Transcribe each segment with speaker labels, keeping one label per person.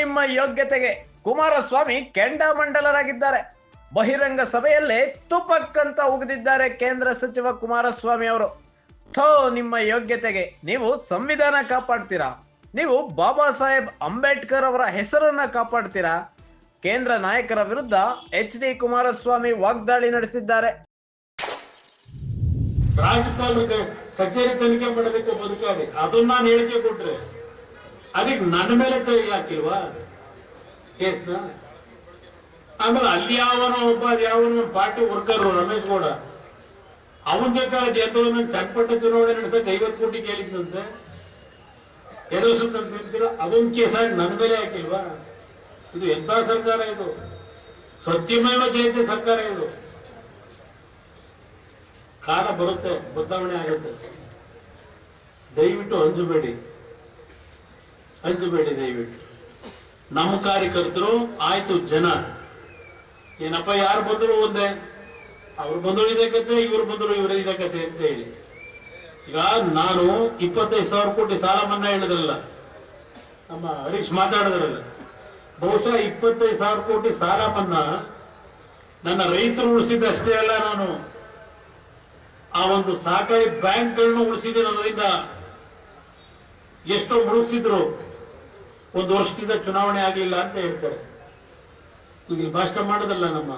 Speaker 1: ನಿಮ್ಮ ಯೋಗ್ಯತೆಗೆ ಕುಮಾರಸ್ವಾಮಿ ಕೆಂಡಾಮಂಡಲರಾಗಿದ್ದಾರೆ. ಬಹಿರಂಗ ಸಭೆಯಲ್ಲೇ ತುಪಕ್ಕಂತ ಉಗಿದಿದ್ದಾರೆ ಕೇಂದ್ರ ಸಚಿವ ಕುಮಾರಸ್ವಾಮಿ ಅವರು. ಥೋ ನಿಮ್ಮ ಯೋಗ್ಯತೆಗೆ, ನೀವು ಸಂವಿಧಾನ ಕಾಪಾಡ್ತೀರಾ? ನೀವು ಬಾಬಾ ಸಾಹೇಬ್ ಅಂಬೇಡ್ಕರ್ ಅವರ ಹೆಸರನ್ನ ಕಾಪಾಡ್ತೀರಾ? ಕೇಂದ್ರ ನಾಯಕರ ವಿರುದ್ಧ HD ಕುಮಾರಸ್ವಾಮಿ ವಾಗ್ದಾಳಿ ನಡೆಸಿದ್ದಾರೆ.
Speaker 2: ರಾಜ್ಯಪಾಲರಿಗೆ ಕಚೇರಿ ತನಿಖೆ ಮಾಡೋದಕ್ಕೆ ಬದುಕಾಗಿ ಅದನ್ನ ನಾನು ಹೇಳಿಕೆ ಕೊಟ್ರೆ ಅದಕ್ಕೆ ನನ್ನ ಮೇಲೆ ಕೈ ಹಾಕಿಲ್ವಾ ಕೇಸ್ನ? ಆಮೇಲೆ ಅಲ್ಲಿ ಯಾವನೋ ಪಾರ್ಟಿ ವರ್ಕರ್ ರಮೇಶ್ ಗೌಡ ಅವನ ಜೊತೆ ಜನರನ್ನ ಚಟ್ಪಟ ಚುನಾವಣೆ ನಡೆಸಕ್ಕೆ 50 ಕೋಟಿ ಕೇಳಿದ್ದಂತೆ ಎದುರಿಸುತ್ತಂತ ಅದೊಂದು ಕೇಸಾಗಿ ನನ್ನ ಮೇಲೆ ಹಾಕಿಲ್ವಾ? ಇದು ಎಂತ ಸರ್ಕಾರ ಇದು? ಸತ್ಯಮೇವ ಜಯತೆ ಸರ್ಕಾರ ಇದು. ಕಾಲ ಬರುತ್ತೆ, ಬದಲಾವಣೆ ಆಗುತ್ತೆ. ದಯವಿಟ್ಟು ಅಂಜಬೇಡಿ ದಯವಿಟ್ಟು. ನಮ್ಮ ಕಾರ್ಯಕರ್ತರು ಆಯ್ತು, ಜನ ಏನಪ್ಪ ಯಾರು ಬಂದ್ರು ಒಂದೇ, ಅವ್ರು ಬಂದ್ರು ಇದೇ ಕತೆ, ಇವ್ರು ಬಂದ್ರು ಇವರೇ ಇದೇ ಕತೆ ಅಂತ ಹೇಳಿ. ಈಗ ನಾನು 25,000 ಕೋಟಿ ಸಾಲ ಮನ್ನಾ ಹೇಳಿದ್ರಲ್ಲ, ನಮ್ಮ ಹರೀಶ್ ಮಾತಾಡಿದ್ರಲ್ಲ, ಬಹುಶಃ 25,000 ಕೋಟಿ ಸಾಲ ಮನ್ನಾ ನನ್ನ ರೈತರು ಉಳಿಸಿದಷ್ಟೇ ಅಲ್ಲ, ನಾನು ಆ ಒಂದು ಸಹಕಾರಿ ಬ್ಯಾಂಕ್ಗಳನ್ನು ಉಳಿಸಿದ್ದೀನಿ. ಅದರಿಂದ ಎಷ್ಟೋ ಮುಳುಗಿಸಿದ್ರು, 1 ವರ್ಷದಿಂದ ಚುನಾವಣೆ ಆಗಲಿಲ್ಲ ಅಂತ ಹೇಳ್ತಾರೆ. ಈಗ ಭಾಷಣ ಮಾಡೋದಲ್ಲ ನಮ್ಮ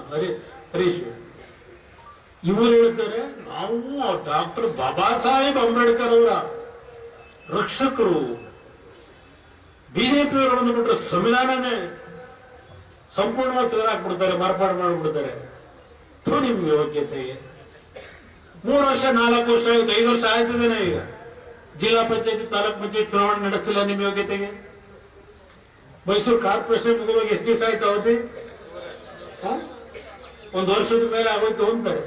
Speaker 2: ಹರೀಶ್, ಇವರು ಹೇಳ್ತಾರೆ ನಾವು ಡಾಕ್ಟರ್ ಬಾಬಾ ಸಾಹೇಬ್ ಅಂಬೇಡ್ಕರ್ ಅವರ ರಕ್ಷಕರು, ಬಿಜೆಪಿಯವರು ಬಂದುಬಿಟ್ರೆ ಸಂವಿಧಾನನೇ ಸಂಪೂರ್ಣವಾಗಿ ತೆಗೆದಾಕ್ಬಿಡ್ತಾರೆ, ಮಾರ್ಪಾಡು ಮಾಡಿಬಿಡ್ತಾರೆ. ನಿಮ್ ಯೋಗ್ಯತೆ 3 ವರ್ಷ 4 ವರ್ಷ 5 ವರ್ಷ ಆಯ್ತಿದ್ದೇನೆ. ಈಗ ಜಿಲ್ಲಾ ಪಂಚಾಯತಿ ತಾಲೂಕ್ ಪಂಚಾಯತ್ ಚುನಾವಣೆ ನಡೆಸ್ತಿಲ್ಲ ನಿಮ್ ಯೋಗ್ಯತೆಗೆ. ಮೈಸೂರು ಕಾರ್ಪೊರೇಷನ್ ಮುಗಿದಾಗ ಎಷ್ಟು ದಿವಸ ಆಯ್ತು ಅವಧಿ? 1 ವರ್ಷದ ಮೇಲೆ ಆಗೋಯ್ತು ಅಂತಾರೆ.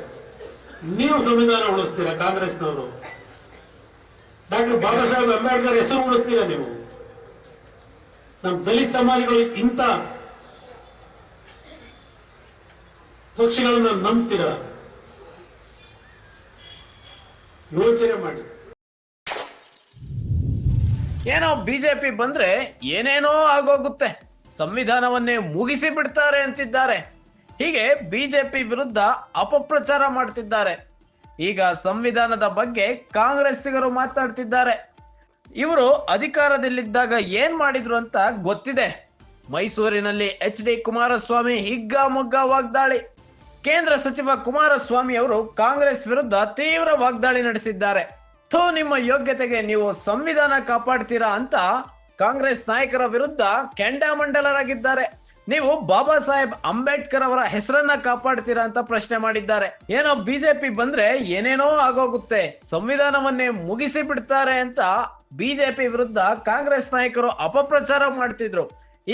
Speaker 2: ನೀವು ಸಂವಿಧಾನ ಉಳಿಸ್ತೀರಾ ಕಾಂಗ್ರೆಸ್ನವರು? ಡಾಕ್ಟರ್ ಬಾಬಾ ಸಾಹೇಬ್ ಅಂಬೇಡ್ಕರ್ ಹೆಸರು ಉಳಿಸ್ತೀರಾ ನೀವು? ನಮ್ಮ ದಲಿತ ಸಮಾಜಗಳು ಇಂಥ ಪಕ್ಷಗಳನ್ನ ನಂಬ್ತೀರಾ? ಯೋಚನೆ ಮಾಡಿ.
Speaker 1: ಏನೋ ಬಿಜೆಪಿ ಬಂದ್ರೆ ಏನೇನೋ ಆಗೋಗುತ್ತೆ, ಸಂವಿಧಾನವನ್ನೇ ಮುಗಿಸಿ ಬಿಡ್ತಾರೆ ಅಂತಿದ್ದಾರೆ. ಹೀಗೆ ಬಿಜೆಪಿ ವಿರುದ್ಧ ಅಪಪ್ರಚಾರ ಮಾಡ್ತಿದ್ದಾರೆ. ಈಗ ಸಂವಿಧಾನದ ಬಗ್ಗೆ ಕಾಂಗ್ರೆಸ್ಸಿಗರು ಮಾತಾಡ್ತಿದ್ದಾರೆ. ಇವರು ಅಧಿಕಾರದಲ್ಲಿದ್ದಾಗ ಏನ್ ಮಾಡಿದ್ರು ಅಂತ ಗೊತ್ತಿದೆ. ಮೈಸೂರಿನಲ್ಲಿ HD ಕುಮಾರಸ್ವಾಮಿ ಹಿಗ್ಗಾಮುಗ್ಗ ವಾಗ್ದಾಳಿ. ಕೇಂದ್ರ ಸಚಿವ ಕುಮಾರಸ್ವಾಮಿ ಅವರು ಕಾಂಗ್ರೆಸ್ ವಿರುದ್ಧ ತೀವ್ರ ವಾಗ್ದಾಳಿ ನಡೆಸಿದ್ದಾರೆ. ಥೋ ನಿಮ್ಮ ಯೋಗ್ಯತೆಗೆ, ನೀವು ಸಂವಿಧಾನ ಕಾಪಾಡ್ತೀರಾ ಅಂತ ಕಾಂಗ್ರೆಸ್ ನಾಯಕರ ವಿರುದ್ಧ ಕೆಂಡಾಮಂಡಲರಾಗಿದ್ದಾರೆ. ನೀವು ಬಾಬಾ ಸಾಹೇಬ್ ಅಂಬೇಡ್ಕರ್ ಅವರ ಹೆಸರನ್ನ ಕಾಪಾಡ್ತೀರಾ ಅಂತ ಪ್ರಶ್ನೆ ಮಾಡಿದ್ದಾರೆ. ಏನೋ ಬಿಜೆಪಿ ಬಂದ್ರೆ ಏನೇನೋ ಆಗೋಗುತ್ತೆ, ಸಂವಿಧಾನವನ್ನೇ ಮುಗಿಸಿ ಬಿಡ್ತಾರೆ ಅಂತ ಬಿಜೆಪಿ ವಿರುದ್ಧ ಕಾಂಗ್ರೆಸ್ ನಾಯಕರು ಅಪಪ್ರಚಾರ ಮಾಡ್ತಿದ್ರು.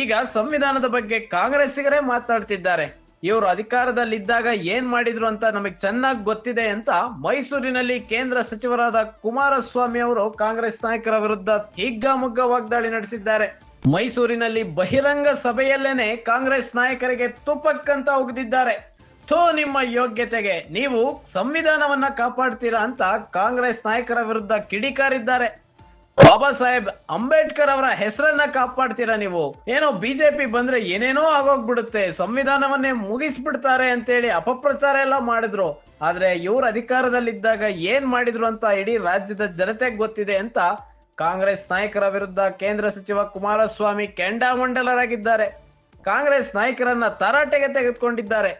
Speaker 1: ಈಗ ಸಂವಿಧಾನದ ಬಗ್ಗೆ ಕಾಂಗ್ರೆಸ್ಸಿಗರೇ ಮಾತಾಡ್ತಿದ್ದಾರೆ. ಇವರು ಅಧಿಕಾರದಲ್ಲಿದ್ದಾಗ ಏನ್ ಮಾಡಿದ್ರು ಅಂತ ನಮಗೆ ಚೆನ್ನಾಗಿ ಗೊತ್ತಿದೆ ಅಂತ ಮೈಸೂರಿನಲ್ಲಿ ಕೇಂದ್ರ ಸಚಿವರಾದ ಕುಮಾರಸ್ವಾಮಿ ಅವರು ಕಾಂಗ್ರೆಸ್ ನಾಯಕರ ವಿರುದ್ಧ ಹಿಗ್ಗಾಮುಗ್ಗ ವಾಗ್ದಾಳಿ ನಡೆಸಿದ್ದಾರೆ. ಮೈಸೂರಿನಲ್ಲಿ ಬಹಿರಂಗ ಸಭೆಯಲ್ಲೇನೆ ಕಾಂಗ್ರೆಸ್ ನಾಯಕರಿಗೆ ತುಪಕ್ಕಂತ ಉಗಿದಿದ್ದಾರೆ. ಥೋ ನಿಮ್ಮ ಯೋಗ್ಯತೆಗೆ, ನೀವು ಸಂವಿಧಾನವನ್ನ ಕಾಪಾಡ್ತೀರಾ ಅಂತ ಕಾಂಗ್ರೆಸ್ ನಾಯಕರ ವಿರುದ್ಧ ಕಿಡಿಕಾರಿದ್ದಾರೆ. ಬಾಬಾ ಸಾಹೇಬ್ ಅಂಬೇಡ್ಕರ್ ಅವರ ಹೆಸರನ್ನ ಕಾಪಾಡ್ತೀರಾ ನೀವು? ಏನೋ ಬಿಜೆಪಿ ಬಂದ್ರೆ ಏನೇನೋ ಆಗೋಗ್ಬಿಡುತ್ತೆ, ಸಂವಿಧಾನವನ್ನೇ ಮುಗಿಸ್ಬಿಡ್ತಾರೆ ಅಂತೇಳಿ ಅಪಪ್ರಚಾರ ಎಲ್ಲ ಮಾಡಿದ್ರು. ಆದ್ರೆ ಇವ್ರ ಅಧಿಕಾರದಲ್ಲಿದ್ದಾಗ ಏನ್ ಮಾಡಿದ್ರು ಅಂತ ಇಡೀ ರಾಜ್ಯದ ಜನತೆಗೆ ಗೊತ್ತಿದೆ ಅಂತ ಕಾಂಗ್ರೆಸ್ ನಾಯಕರ ವಿರುದ್ಧ ಕೇಂದ್ರ ಸಚಿವ ಕುಮಾರಸ್ವಾಮಿ ಕೆಂಡಾಮಂಡಲರಾಗಿದ್ದಾರೆ. ಕಾಂಗ್ರೆಸ್ ನಾಯಕರನ್ನ ತರಾಟೆಗೆ ತೆಗೆದುಕೊಂಡಿದ್ದಾರೆ.